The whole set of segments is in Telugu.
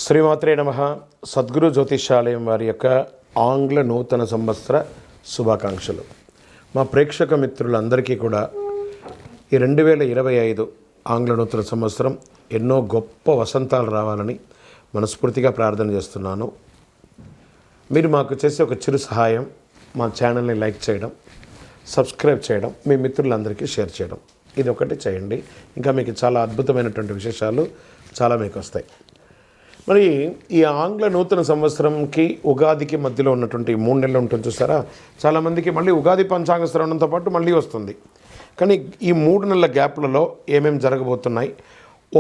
శ్రీమాత్రే నమః. సద్గురు జ్యోతిషాలయం వారి యొక్క ఆంగ్ల నూతన సంవత్సర శుభాకాంక్షలు. మా ప్రేక్షక మిత్రులందరికీ కూడా ఈ 2025 ఆంగ్ల నూతన సంవత్సరం ఎన్నో గొప్ప వసంతాలు రావాలని మనస్ఫూర్తిగా ప్రార్థన చేస్తున్నాను. మీరు మాకు చేసే ఒక చిరు సహాయం, మా ఛానల్ని లైక్ చేయడం, సబ్స్క్రైబ్ చేయడం, మీ మిత్రులందరికీ షేర్ చేయడం, ఇది ఒకటి చేయండి. ఇంకా మీకు చాలా అద్భుతమైనటువంటి విశేషాలు చాలా మీకు వస్తాయి. మరి ఈ ఆంగ్ల నూతన సంవత్సరంకి ఉగాదికి మధ్యలో ఉన్నటువంటి 3 నెలలు ఉంటుంది చూసారా, చాలామందికి మళ్ళీ ఉగాది పంచాంగ శ్రవణంతో పాటు మళ్ళీ వస్తుంది. కానీ ఈ 3 నెలల గ్యాప్లలో ఏమేమి జరగబోతున్నాయి,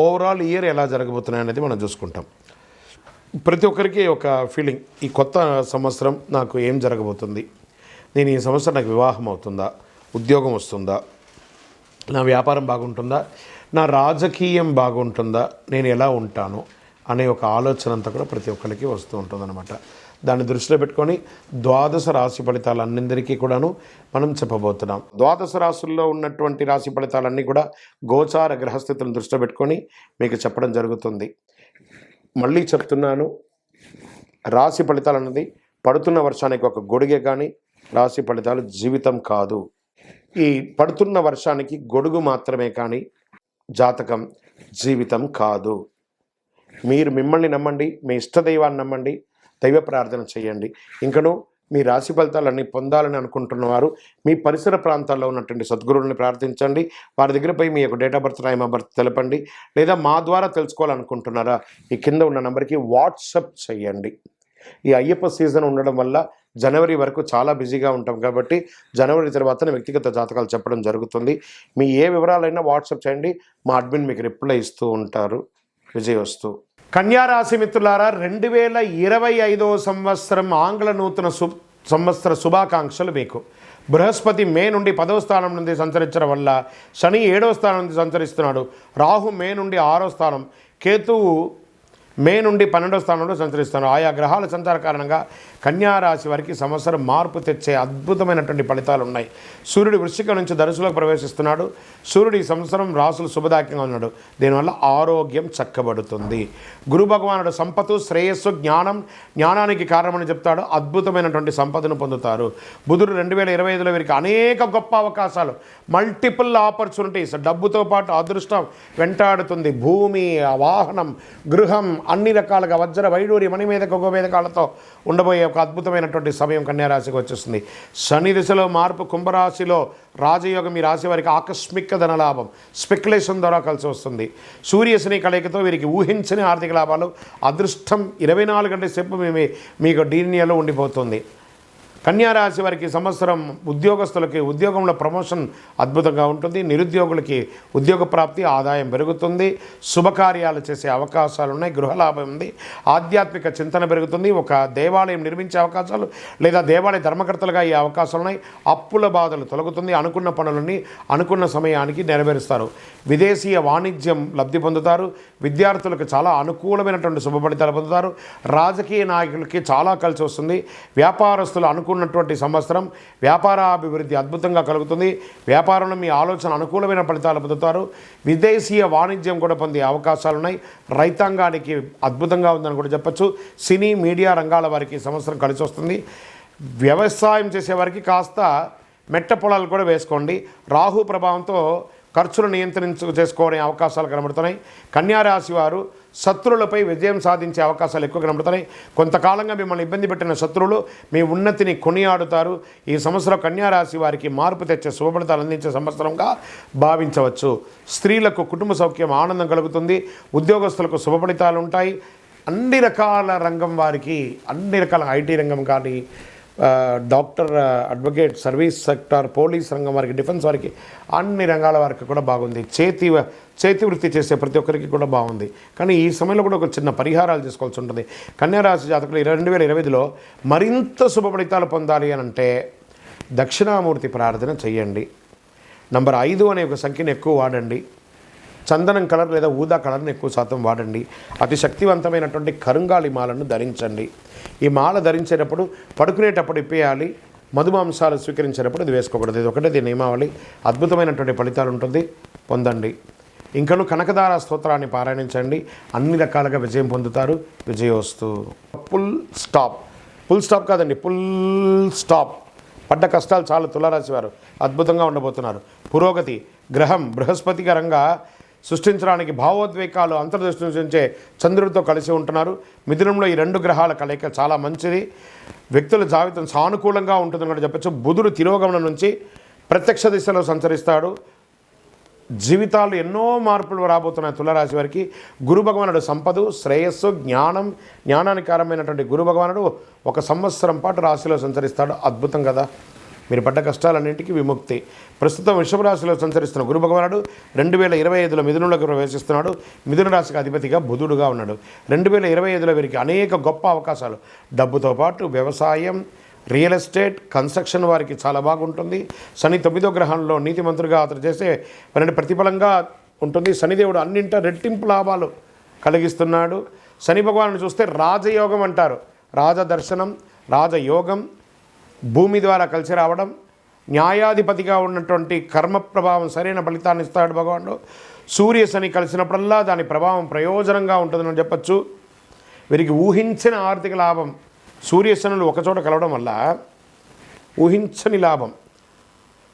ఓవరాల్ ఇయర్ ఎలా జరగబోతున్నాయి అనేది మనం చూసుకుంటాం. ప్రతి ఒక్కరికి ఒక ఫీలింగ్, ఈ కొత్త సంవత్సరం నాకు ఏం జరగబోతుంది, నేను ఈ సంవత్సరం నాకు వివాహం అవుతుందా, ఉద్యోగం వస్తుందా, నా వ్యాపారం బాగుంటుందా, నా రాజకీయం బాగుంటుందా, నేను ఎలా ఉంటాను అనే ఒక ఆలోచన అంతా కూడా ప్రతి ఒక్కరికి వస్తూ ఉంటుందన్నమాట. దాన్ని దృష్టిలో పెట్టుకొని ద్వాదశ రాశి ఫలితాలన్నిందరికీ కూడాను మనం చెప్పబోతున్నాం. ద్వాదశ రాశుల్లో ఉన్నటువంటి రాశి ఫలితాలన్నీ కూడా గోచార గ్రహస్థితులను దృష్టిలో పెట్టుకొని మీకు చెప్పడం జరుగుతుంది. మళ్ళీ చెప్తున్నాను, రాశి ఫలితాలు అన్నది పడుతున్న వర్షానికి ఒక గొడుగే కానీ రాశి ఫలితాలు జీవితం కాదు. ఈ పడుతున్న వర్షానికి గొడుగు మాత్రమే కానీ జాతకం జీవితం కాదు. మీరు మిమ్మల్ని నమ్మండి, మీ ఇష్టదైవాన్ని నమ్మండి, దైవ ప్రార్థన చేయండి. ఇంకనూ మీ రాశి ఫలితాలన్నీ పొందాలని అనుకుంటున్నవారు మీ పరిసర ప్రాంతాల్లో ఉన్నటువంటి సద్గురువుని ప్రార్థించండి. వారి దగ్గర పోయి మీ యొక్క date of birth, time of birth తెలపండి. లేదా మా ద్వారా తెలుసుకోవాలనుకుంటున్నారా, ఈ కింద ఉన్న నెంబర్కి వాట్సప్ చేయండి. ఈ అయ్యప్ప సీజన్ ఉండడం వల్ల జనవరి వరకు చాలా బిజీగా ఉంటాం కాబట్టి జనవరి తర్వాత వ్యక్తిగత జాతకాలు చెప్పడం జరుగుతుంది. మీ ఏ వివరాలైనా వాట్సాప్ చేయండి, మా అడ్మిన్ మీకు రిప్లై ఇస్తూ ఉంటారు. విజయవస్తు. కన్యారాశి మిత్రులారా, 2025 సంవత్సరం ఆంగ్ల నూతన సంవత్సర శుభాకాంక్షలు మీకు. బృహస్పతి మే నుండి 10వ స్థానం నుండి సంచరించడం వల్ల శని 7వ స్థానం నుండి సంచరిస్తున్నాడు. రాహు మే నుండి 6వ స్థానం, కేతువు మే నుండి 12వ స్థానంలో సంచరిస్తున్నారు. ఆయా గ్రహాల సంచార కారణంగా కన్యారాశి వారికి సంవత్సరం మార్పు తెచ్చే అద్భుతమైనటువంటి ఫలితాలు ఉన్నాయి. సూర్యుడు వృశ్చికం నుంచి ధనుసులోకి ప్రవేశిస్తున్నాడు. సూర్యుడు ఈ సంవత్సరం రాసులు శుభదాయకంగా ఉన్నాడు. దీనివల్ల ఆరోగ్యం చక్కబడుతుంది. గురు భగవానుడు సంపత్తు, శ్రేయస్సు, జ్ఞానానికి కారణమని చెప్తాడు. అద్భుతమైనటువంటి సంపదను పొందుతారు. బుధుడు 2025లో వీరికి అనేక గొప్ప అవకాశాలు, మల్టిపుల్ ఆపర్చునిటీస్, డబ్బుతో పాటు అదృష్టం వెంటాడుతుంది. భూమి, వాహనం, గృహం, అన్ని రకాలుగా వజ్ర వైడూరి మణిమేధ గోమేధకాలతో ఉండబోయే ఒక అద్భుతమైనటువంటి సమయం కన్యారాశికి వచ్చేస్తుంది. శని దిశలో మార్పు, కుంభరాశిలో రాజయోగం ఈ రాశి వారికి ఆకస్మిక ధనలాభం, స్పెక్యులేషన్ ద్వారా కలిసి వస్తుంది. సూర్యశని కలయికతో వీరికి ఊహించని ఆర్థిక లాభాలు, అదృష్టం 24 గంటల సేపు మీకు డీనియాలో ఉండిపోతుంది. కన్యారాశి వారికి సంవత్సరం ఉద్యోగస్తులకి ఉద్యోగంలో ప్రమోషన్ అద్భుతంగా ఉంటుంది. నిరుద్యోగులకి ఉద్యోగ ప్రాప్తి, ఆదాయం పెరుగుతుంది. శుభకార్యాలు చేసే అవకాశాలు ఉన్నాయి. గృహలాభం ఉంది. ఆధ్యాత్మిక చింతన పెరుగుతుంది. ఒక దేవాలయం నిర్మించే అవకాశాలు లేదా దేవాలయ ధర్మకర్తలుగా అయ్యే అవకాశాలు ఉన్నాయి. అప్పుల బాధలు తొలగుతుంది. అనుకున్న పనులన్నీ అనుకున్న సమయానికి నెరవేరుస్తారు. విదేశీయ వాణిజ్యం లబ్ధి పొందుతారు. విద్యార్థులకు చాలా అనుకూలమైనటువంటి శుభ ఫలితాలు పొందుతారు. రాజకీయ నాయకులకి చాలా కలిసి వస్తుంది. వ్యాపారస్తులు అనుకున్నటువంటి సంవత్సరం వ్యాపారాభివృద్ధి అద్భుతంగా కలుగుతుంది. వ్యాపారంలో మీ ఆలోచన అనుకూలమైన ఫలితాలు పొందుతారు. విదేశీయ వాణిజ్యం కూడా పొందే అవకాశాలు ఉన్నాయి. రైతాంగానికి అద్భుతంగా ఉందని కూడా చెప్పచ్చు. సినీ, మీడియా రంగాల వారికి సంవత్సరం కలిసి వస్తుంది. వ్యవసాయం చేసేవారికి కాస్త మెట్ట పొలాలు కూడా వేసుకోండి. రాహు ప్రభావంతో ఖర్చులు చేసుకోవడే అవకాశాలు కనబడుతున్నాయి. కన్యారాశి వారు శత్రువులపై విజయం సాధించే అవకాశాలు ఎక్కువ కనబడుతున్నాయి. కొంతకాలంగా మిమ్మల్ని ఇబ్బంది పెట్టిన శత్రువులు మీ ఉన్నతిని కొనియాడుతారు. ఈ సంవత్సరం కన్యారాశి వారికి మార్పు తెచ్చే శుభఫలితాలు అందించే సంవత్సరంగా భావించవచ్చు. స్త్రీలకు కుటుంబ సౌఖ్యం, ఆనందం కలుగుతుంది. ఉద్యోగస్తులకు శుభఫలితాలు ఉంటాయి. అన్ని రకాల రంగం వారికి, అన్ని రకాల ఐటీ రంగం కానీ, doctor, advocate, service sector, police రంగం వారికి, డిఫెన్స్ వారికి, అన్ని రంగాల వారికి కూడా బాగుంది. చేతి వృత్తి చేసే ప్రతి ఒక్కరికి కూడా బాగుంది. కానీ ఈ సమయంలో కూడా ఒక చిన్న పరిహారాలు చేసుకోవాల్సి ఉంటుంది. కన్యారాశి జాతకులు 2025లో మరింత శుభ ఫలితాలు పొందాలి అని అంటే దక్షిణామూర్తి ప్రార్థన చేయండి. నంబర్ 5 అనే ఒక సంఖ్యను ఎక్కువ వాడండి. చందనం కలర్ లేదా ఊదా కలర్ని ఎక్కువ శాతం వాడండి. అతి శక్తివంతమైనటువంటి కరుంగాలి మాలను ధరించండి. ఈ మాల ధరించేటప్పుడు పడుకునేటప్పుడు ఇప్పేయాలి. మధుమాంసాలు స్వీకరించేటప్పుడు ఇది వేసుకోకూడదు. ఇది ఒకటే దీని నియమావళి. అద్భుతమైనటువంటి ఫలితాలు ఉంటుంది, పొందండి. ఇంకను కనకదార స్తోత్రాన్ని పారాయణించండి, అన్ని రకాలుగా విజయం పొందుతారు. విజయోస్తు. ఫుల్ స్టాప్ కాదండి, ఫుల్ స్టాప్. పడ్డ కష్టాలు చాలు. తులారాశి వారు అద్భుతంగా ఉండబోతున్నారు. పురోగతి. గ్రహం బృహస్పతి గరంగా సృష్టించడానికి భావోద్వేగాలు అంతర్దృష్టి నుంచే చంద్రుడితో కలిసి ఉంటున్నారు. మిథునంలో ఈ 2 గ్రహాల కలయిక చాలా మంచిది. వ్యక్తుల జాబితం సానుకూలంగా ఉంటుందని కూడా చెప్పచ్చు. బుధుడు తిరోగమనం నుంచి ప్రత్యక్ష దిశలో సంచరిస్తాడు. జీవితాలు ఎన్నో మార్పులు రాబోతున్నాయి తులారాశి వారికి. గురు భగవానుడు సంపద, శ్రేయస్సు, జ్ఞానానికి కారమైనటువంటి గురు భగవానుడు 1 సంవత్సరం పాటు రాశిలో సంచరిస్తాడు. అద్భుతం కదా. మీరు పడ్డ కష్టాలన్నింటికీ విముక్తి. ప్రస్తుతం వృషభ రాశిలో సంచరిస్తున్న గురు భగవానుడు 2025లో మిథునంలోకి ప్రవేశిస్తున్నాడు. మిథున రాశికి అధిపతిగా బుధుడుగా ఉన్నాడు. 2025లో వీరికి అనేక గొప్ప అవకాశాలు, డబ్బుతో పాటు వ్యవసాయం, రియల్ ఎస్టేట్, కన్స్ట్రక్షన్ వారికి చాలా బాగుంటుంది. శని 9వ గ్రహంలో నీతిమంతుడిగా అతను చేసే పని ప్రతిఫలంగా ఉంటుంది. శనిదేవుడు అన్నింట రెట్టింపు లాభాలు కలిగిస్తున్నాడు. శని భగవాను చూస్తే రాజయోగం అంటారు. రాజదర్శనం, రాజయోగం, భూమి ద్వారా కలిసి రావడం, న్యాయాధిపతిగా ఉన్నటువంటి కర్మ ప్రభావం సరైన ఫలితాన్ని ఇస్తాడు భగవానుడు. సూర్య శని కలిసినప్పుడల్లా దాని ప్రభావం ప్రయోజనంగా ఉంటుందని చెప్పచ్చు. వీరికి ఊహించిన ఆర్థిక లాభం. సూర్యశనులు ఒకచోట కలవడం వల్ల ఊహించని లాభం.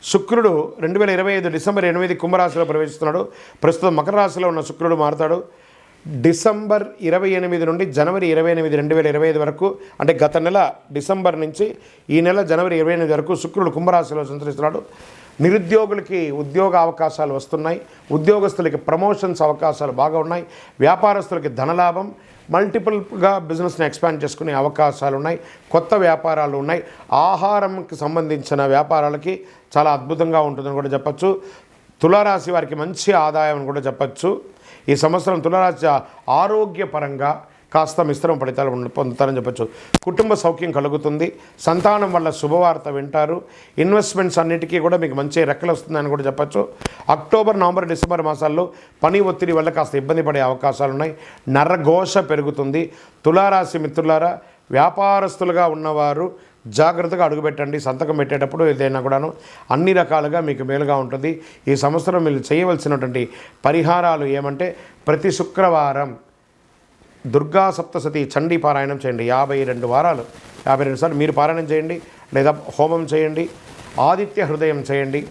శుక్రుడు 2025 డిసెంబర్ 8 కుంభరాశిలో ప్రవేశిస్తున్నాడు. ప్రస్తుతం మకర రాశిలో ఉన్న శుక్రుడు మారుతాడు. డిసెంబర్ 28 నుండి జనవరి 28, 2025 వరకు, అంటే గత నెల డిసెంబర్ నుంచి ఈ నెల జనవరి 28 వరకు శుక్రుడు కుంభరాశిలో సంచరిస్తున్నాడు. నిరుద్యోగులకి ఉద్యోగ అవకాశాలు వస్తున్నాయి. ఉద్యోగస్తులకి ప్రమోషన్స్ అవకాశాలు బాగా ఉన్నాయి. వ్యాపారస్తులకి ధనలాభం, మల్టిపుల్గా బిజినెస్ని ఎక్స్పాండ్ చేసుకునే అవకాశాలు ఉన్నాయి. కొత్త వ్యాపారాలు ఉన్నాయి. ఆహారంకి సంబంధించిన వ్యాపారాలకి చాలా అద్భుతంగా ఉంటుందని కూడా చెప్పచ్చు. తులారాశి వారికి మంచి ఆదాయం అని కూడా చెప్పచ్చు. ఈ సంవత్సరం తులారాశి ఆరోగ్యపరంగా కాస్త మిశ్రమ ఫలితాలు పొందుతారని చెప్పచ్చు. కుటుంబ సౌఖ్యం కలుగుతుంది. సంతానం వల్ల శుభవార్త వింటారు. ఇన్వెస్ట్మెంట్స్ అన్నిటికీ కూడా మీకు మంచి రెక్కలు వస్తుందని కూడా చెప్పచ్చు. అక్టోబర్, నవంబర్, డిసెంబర్ మాసాల్లో పని ఒత్తిడి వల్ల కాస్త ఇబ్బంది పడే అవకాశాలు ఉన్నాయి. నరఘోష పెరుగుతుంది. తులారాశి మిత్రులారా, వ్యాపారస్తులుగా ఉన్నవారు జాగ్రత్తగా అడుగుపెట్టండి. సంతకం పెట్టేటప్పుడు ఏదైనా కూడాను అన్ని రకాలుగా మీకు మేలుగా ఉంటుంది. ఈ సంవత్సరం మీరు చేయవలసినటువంటి పరిహారాలు ఏమంటే, ప్రతి శుక్రవారం దుర్గా సప్తశతి చండీ పారాయణం చేయండి. 52 వారాలు 52 సార్లు మీరు పారాయణం చేయండి, లేదా హోమం చేయండి, ఆదిత్య హృదయం చేయండి,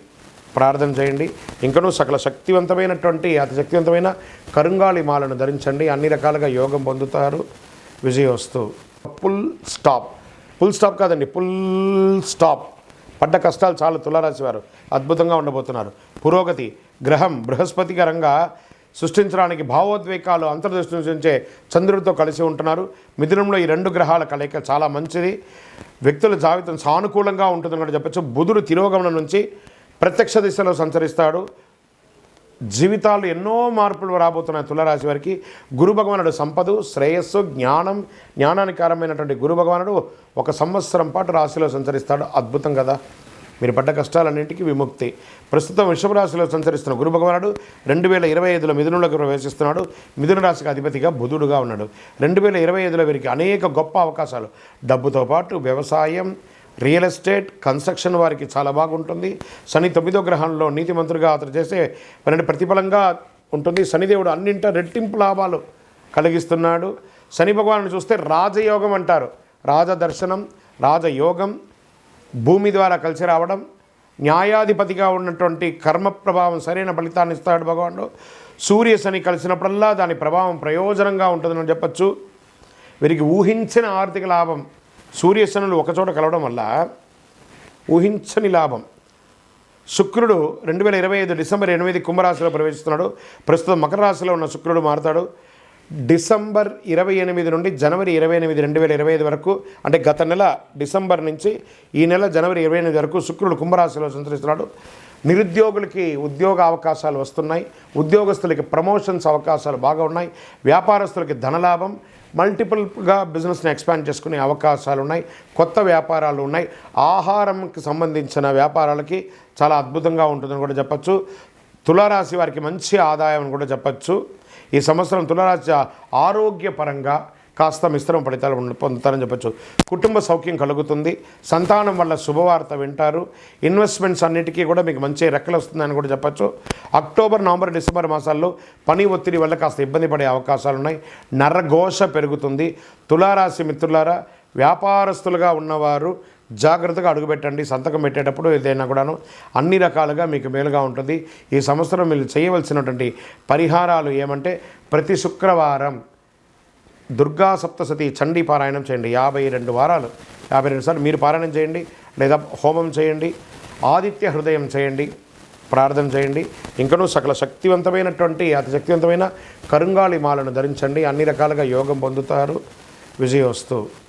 ప్రార్థన చేయండి. ఇంకనూ సకల శక్తివంతమైనటువంటి అతి శక్తివంతమైన కరుంగాళి మాలను ధరించండి. అన్ని రకాలుగా యోగం పొందుతారు. విజయోస్తు. ఫుల్ స్టాప్ కాదండి, ఫుల్ స్టాప్. పడ్డ కష్టాలు చాలు. తులారాశి వారు అద్భుతంగా ఉండబోతున్నారు. పురోగతి. గ్రహం బృహస్పతి గరంగా సృష్టించడానికి భావోద్వేగాలు అంతర్దృష్టి నుంచే చంద్రుడితో కలిసి ఉంటున్నారు. మిథునంలో ఈ 2 గ్రహాల కలయిక చాలా మంచిది. వ్యక్తుల జాబితం సానుకూలంగా ఉంటుందని కూడా చెప్పచ్చు. బుధుడు తిరోగమనం నుంచి ప్రత్యక్ష దిశలో సంచరిస్తాడు. జీవితాలు ఎన్నో మార్పులు రాబోతున్నాయి తులారాశి వారికి. గురు భగవానుడు సంపద, శ్రేయస్సు, జ్ఞానానికి కారమైనటువంటి గురు భగవానుడు 1 సంవత్సరం పాటు రాశిలో సంచరిస్తాడు. అద్భుతం కదా. మీరు పడ్డ కష్టాలన్నింటికీ విముక్తి. ప్రస్తుతం వృషభ రాశిలో సంచరిస్తున్న గురు భగవానుడు 2025లో మిథునంలోకి ప్రవేశిస్తున్నాడు. మిథున రాశికి అధిపతిగా బుధుడుగా ఉన్నాడు. 2025లో వీరికి అనేక గొప్ప అవకాశాలు, డబ్బుతో పాటు వ్యవసాయం, రియల్ ఎస్టేట్, కన్స్ట్రక్షన్ వారికి చాలా బాగుంటుంది. శని 9వ గ్రహంలో నీతిమంతుడిగా అతను చేసే పని ప్రతిఫలంగా ఉంటుంది. శనిదేవుడు అన్నింట రెట్టింపు లాభాలు కలిగిస్తున్నాడు. శని భగవాను చూస్తే రాజయోగం అంటారు. రాజదర్శనం, రాజయోగం, భూమి ద్వారా కలిసి రావడం, న్యాయాధిపతిగా ఉన్నటువంటి కర్మ ప్రభావం సరైన ఫలితాన్ని ఇస్తాడు భగవానుడు. సూర్య శని కలిసినప్పుడల్లా దాని ప్రభావం ప్రయోజనంగా ఉంటుందని చెప్పచ్చు. వీరికి ఊహించిన ఆర్థిక లాభం. సూర్యశనులు ఒకచోట కలవడం వల్ల ఊహించని లాభం. శుక్రుడు 2025 డిసెంబర్ 8 కుంభరాశిలో ప్రవేశిస్తున్నాడు. ప్రస్తుతం మకర రాశిలో ఉన్న శుక్రుడు మారుతాడు. డిసెంబర్ 28 నుండి జనవరి 28, 2025 వరకు, అంటే గత నెల డిసెంబర్ నుంచి ఈ నెల జనవరి 28 వరకు శుక్రుడు కుంభరాశిలో సంచరిస్తున్నాడు. నిరుద్యోగులకి ఉద్యోగ అవకాశాలు వస్తున్నాయి. ఉద్యోగస్తులకి ప్రమోషన్స్ అవకాశాలు బాగా ఉన్నాయి. వ్యాపారస్తులకి ధనలాభం, మల్టిపుల్గా బిజినెస్ని ఎక్స్పాండ్ చేసుకునే అవకాశాలు ఉన్నాయి. కొత్త వ్యాపారాలు ఉన్నాయి. ఆహారంకి సంబంధించిన వ్యాపారాలకి చాలా అద్భుతంగా ఉంటుందని కూడా చెప్పచ్చు. తులారాశి వారికి మంచి ఆదాయం అని కూడా చెప్పచ్చు. ఈ సంవత్సరం తులారాశి ఆరోగ్యపరంగా కాస్త మిశ్రమ ఫలితాలు పొందుతారని చెప్పొచ్చు. కుటుంబ సౌఖ్యం కలుగుతుంది. సంతానం వల్ల శుభవార్త వింటారు. ఇన్వెస్ట్మెంట్స్ అన్నిటికీ కూడా మీకు మంచి రెక్కలు వస్తుందని కూడా చెప్పొచ్చు. అక్టోబర్, నవంబర్, డిసెంబర్ మాసాల్లో పని ఒత్తిడి వల్ల కాస్త ఇబ్బంది పడే అవకాశాలు ఉన్నాయి. నరఘోష పెరుగుతుంది. తులారాశి మిత్రులారా, వ్యాపారస్తులుగా ఉన్నవారు జాగ్రత్తగా అడుగుపెట్టండి. సంతకం పెట్టేటప్పుడు ఏదైనా కూడాను అన్ని రకాలుగా మీకు మేలుగా ఉంటుంది. ఈ సంవత్సరం మీరు చేయవలసినటువంటి పరిహారాలు ఏమంటే, ప్రతి శుక్రవారం దుర్గా సప్తశతి చండీ పారాయణం చేయండి. 52 వారాలు 52 సార్లు మీరు పారాయణం చేయండి, లేదా హోమం చేయండి, ఆదిత్య హృదయం చేయండి, ప్రార్థన చేయండి. ఇంకనూ సకల శక్తివంతమైనటువంటి అతి శక్తివంతమైన కరుంగాళి మాలను ధరించండి. అన్ని రకాలుగా యోగం పొందుతారు. విజయోస్తు.